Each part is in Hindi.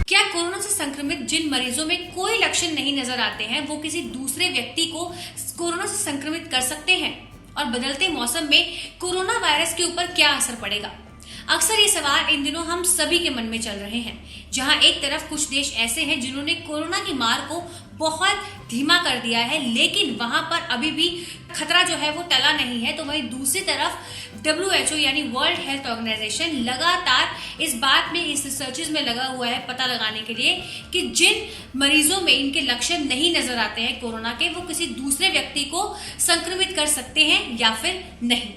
क्या कोरोना से संक्रमित जिन मरीजों में कोई लक्षण नहीं नजर आते हैं वो किसी दूसरे व्यक्ति को कोरोना से संक्रमित कर सकते हैं? और बदलते मौसम में कोरोना वायरस के ऊपर क्या असर पड़ेगा? अक्सर ये सवाल इन दिनों हम सभी के मन में चल रहे हैं। जहां एक तरफ कुछ देश ऐसे हैं जिन्होंने कोरोना की मार को बहुत धीमा कर दिया है, लेकिन वहां पर अभी भी खतरा जो है वो टला नहीं है, तो वहीं दूसरी तरफ WHO यानी वर्ल्ड हेल्थ ऑर्गेनाइजेशन लगातार इस बात में, इस रिसर्चेस में लगा हुआ है पता लगाने के लिए कि जिन मरीजों में इनके लक्षण नहीं नजर आते हैं कोरोना के, वो किसी दूसरे व्यक्ति को संक्रमित कर सकते हैं या फिर नहीं।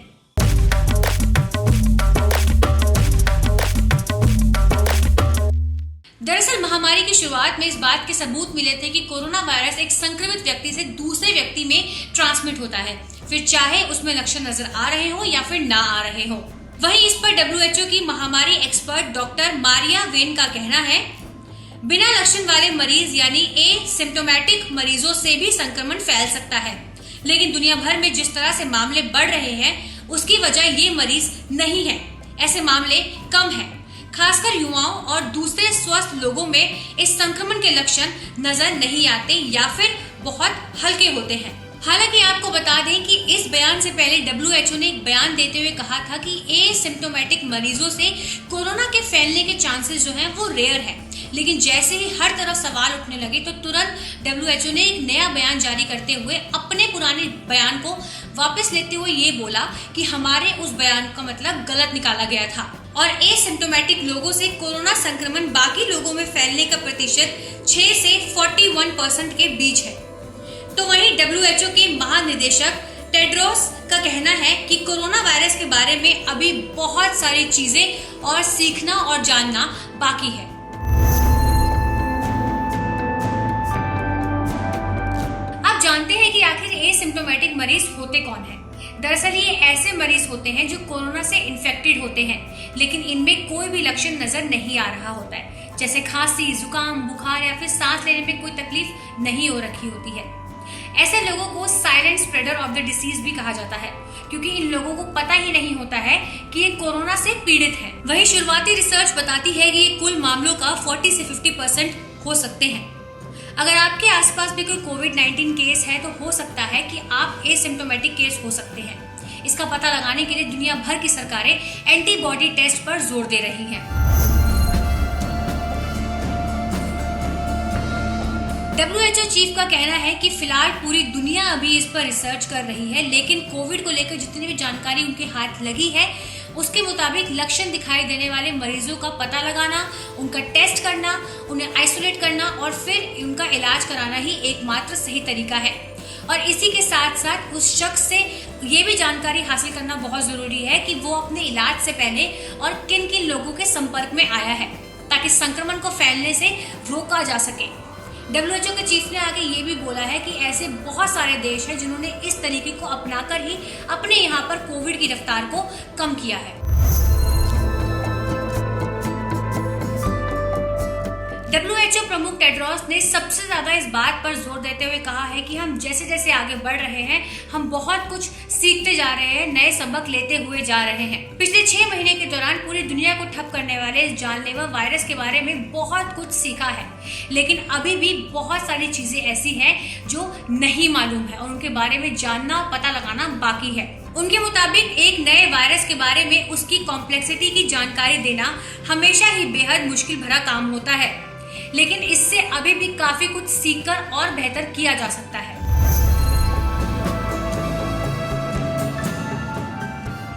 दरअसल महामारी की शुरुआत में इस बात के सबूत मिले थे कि कोरोना वायरस एक संक्रमित व्यक्ति से दूसरे व्यक्ति में ट्रांसमिट होता है, फिर चाहे उसमें लक्षण नजर आ रहे हो या फिर ना आ रहे हो। वहीं इस पर WHO की महामारी एक्सपर्ट डॉक्टर मारिया वेन का कहना है, बिना लक्षण वाले मरीज यानी एसिम्प्टोमेटिक मरीजों से भी संक्रमण फैल सकता है, लेकिन दुनिया भर में जिस तरह से मामले बढ़ रहे हैं उसकी वजह ये मरीज नहीं है। ऐसे मामले कम हैं, खासकर युवाओं और दूसरे स्वस्थ लोगों में इस संक्रमण के लक्षण नजर नहीं आते या फिर बहुत हल्के होते हैं। हालांकि आपको बता दें कि इस बयान से पहले WHO ने एक बयान देते हुए कहा था कि एसिम्प्टोमेटिक मरीजों से कोरोना के फैलने के चांसेस जो हैं वो रेयर है, लेकिन जैसे ही हर तरफ सवाल उठने लगे तो तुरंत WHO ने एक नया बयान जारी करते हुए अपने पुराने बयान को वापस लेते हुए ये बोला कि हमारे उस बयान का मतलब गलत निकाला गया था और एसिम्प्टोमेटिक लोगों से कोरोना संक्रमण बाकी लोगों में फैलने का प्रतिशत 6 से 41% के बीच है। तो वहीं WHO के महानिदेशक टेड्रोस का कहना है कि कोरोना वायरस के बारे में अभी बहुत सारी चीजें और सीखना और जानना बाकी है। आप जानते हैं कि आखिर एसिम्प्टोमेटिक मरीज होते कौन हैं? दरअसल ये ऐसे मरीज होते हैं जो कोरोना से इन्फेक्टेड होते हैं, लेकिन इनमें कोई भी लक्षण नजर नहीं आ रहा होता है, जैसे खांसी, जुकाम, बुखार या फिर सांस लेने में कोई तकलीफ नहीं हो रखी होती है। ऐसे लोगों को silent spreader of the disease भी कहा जाता है, क्योंकि इन लोगों को पता ही नहीं होता है कि ये कोरोना से पीड़ित हैं। वहीं शुरुआती रिसर्च बताती है कि ये कुल मामलों का 40 से 50% हो सकते हैं। अगर आपके आसपास भी कोई कोविड-19 केस है तो हो सकता है कि आप एसिम्प्टोमेटिक केस हो सकते हैं। इसका पता लगाने के लिए दुनिया भर की सरकारें एंटीबॉडी टेस्ट पर जोर दे रही हैं। WHO चीफ का कहना है कि फिलहाल पूरी दुनिया अभी इस पर रिसर्च कर रही है, लेकिन कोविड को लेकर जितनी भी जानकारी उनके हाथ लगी है उसके मुताबिक लक्षण दिखाई देने वाले मरीजों का पता लगाना, उनका टेस्ट करना, उन्हें आइसोलेट करना और फिर उनका इलाज कराना ही एकमात्र सही तरीका है। और इसी के साथ साथ उस शख्स से ये भी जानकारी हासिल करना बहुत जरूरी है कि वो अपने इलाज से पहले और किन किन लोगों के संपर्क में आया है, ताकि संक्रमण को फैलने से रोका जा सके। WHO के चीफ ने आगे ये भी बोला है कि ऐसे बहुत सारे देश हैं जिन्होंने इस तरीके को अपनाकर ही अपने यहाँ पर कोविड की रफ्तार को कम किया है। WHO प्रमुख टेड्रोस ने सबसे ज्यादा इस बात पर जोर देते हुए कहा है कि हम जैसे जैसे आगे बढ़ रहे हैं हम बहुत कुछ सीखते जा रहे हैं, नए सबक लेते हुए जा रहे हैं। पिछले 6 महीने के दौरान पूरी दुनिया को ठप करने वाले इस जानलेवा वायरस के बारे में बहुत कुछ सीखा है, लेकिन अभी भी बहुत सारी चीजें ऐसी हैं जो नहीं मालूम है और उनके बारे में जानना और पता लगाना बाकी है। उनके मुताबिक एक नए वायरस के बारे में उसकी कॉम्प्लेक्सिटी की जानकारी देना हमेशा ही बेहद मुश्किल भरा काम होता है, लेकिन इससे अभी भी काफी कुछ सीखकर और बेहतर किया जा सकता है।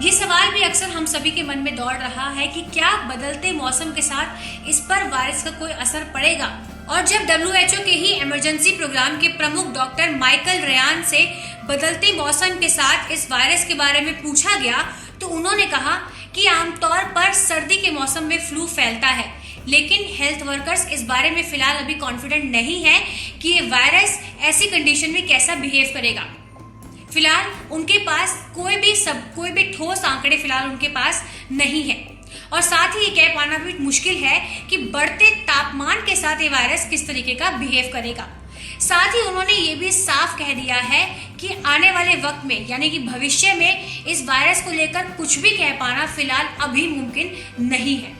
ये सवाल भी अक्सर हम सभी के मन में दौड़ रहा है कि क्या बदलते मौसम के साथ इस पर वायरस का कोई असर पड़ेगा? और जब WHO के ही इमरजेंसी प्रोग्राम के प्रमुख डॉक्टर माइकल रेयान से बदलते मौसम के साथ इस वायरस के बारे में पूछा गया तो उन्होंने कहा कि आमतौर पर सर्दी के मौसम में फ्लू फैलता है, लेकिन हेल्थ वर्कर्स इस बारे में फिलहाल अभी कॉन्फिडेंट नहीं है कि ये वायरस ऐसी कंडीशन में कैसा बिहेव करेगा। फिलहाल उनके पास कोई भी ठोस आंकड़े फिलहाल उनके पास नहीं है और साथ ही ये कह पाना भी मुश्किल है कि बढ़ते तापमान के साथ ये वायरस किस तरीके का बिहेव करेगा। साथ ही उन्होंने ये भी साफ कह दिया है कि आने वाले वक्त में यानी कि भविष्य में इस वायरस को लेकर कुछ भी कह पाना फिलहाल अभी मुमकिन नहीं है।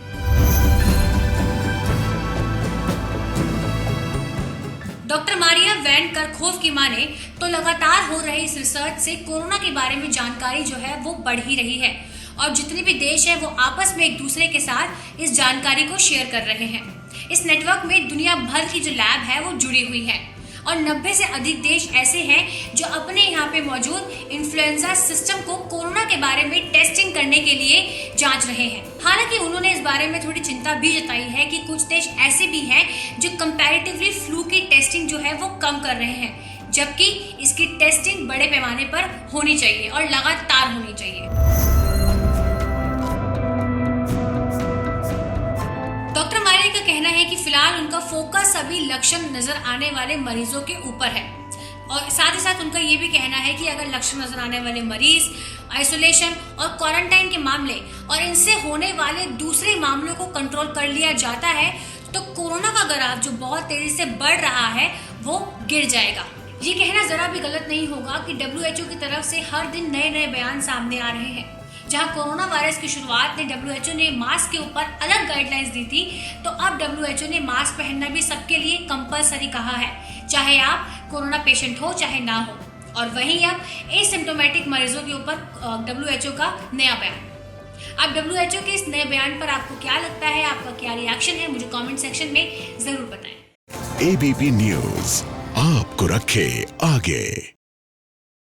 वैन करखोव की माने तो लगातार हो रही इस रिसर्च से कोरोना के बारे में जानकारी जो है वो बढ़ ही रही है और जितने भी देश हैं वो आपस में एक दूसरे के साथ इस जानकारी को शेयर कर रहे हैं। इस नेटवर्क में दुनिया भर की जो लैब है वो जुड़ी हुई है और 90 से अधिक देश ऐसे हैं जो अपने यहाँ पे मौजूद इन्फ्लुएंजा सिस्टम को कोरोना के बारे में टेस्टिंग करने के लिए जांच रहे हैं। हालांकि उन्होंने इस बारे में थोड़ी चिंता भी जताई है कि कुछ देश ऐसे भी हैं जो कंपैरेटिवली फ्लू की टेस्टिंग जो है वो कम कर रहे हैं, जबकि इसकी टेस्टिंग बड़े पैमाने पर होनी चाहिए और लगातार होनी चाहिए। डॉक्टर मारिया का कहना है कि फिलहाल उनका फोकस अभी लक्षण नजर आने वाले मरीजों के ऊपर है और साथ ही साथ उनका ये भी कहना है कि अगर लक्षण नजर आने वाले मरीज आइसोलेशन और क्वारंटाइन के मामले और इनसे होने वाले दूसरे मामलों को कंट्रोल कर लिया जाता है तो कोरोना का ग्राफ जो बहुत तेजी से बढ़ रहा है वो गिर जाएगा। ये कहना जरा भी गलत नहीं होगा कि WHO की तरफ से हर दिन नए नए बयान सामने आ रहे हैं। जहां कोरोना वायरस की शुरुआत में WHO ने मास्क के ऊपर अलग गाइडलाइंस दी थी, तो अब WHO ने मास्क पहनना भी सबके लिए कंपलसरी कहा है, चाहे आप कोरोना पेशेंट हो चाहे ना हो। और वहीं अब एसिम्प्टोमेटिक मरीजों के ऊपर WHO का नया बयान। अब WHO के इस नए बयान पर आपको क्या लगता है, आपका क्या रिएक्शन है, मुझे कमेंट सेक्शन में जरूर बताएं। ABP न्यूज आपको रखे आगे।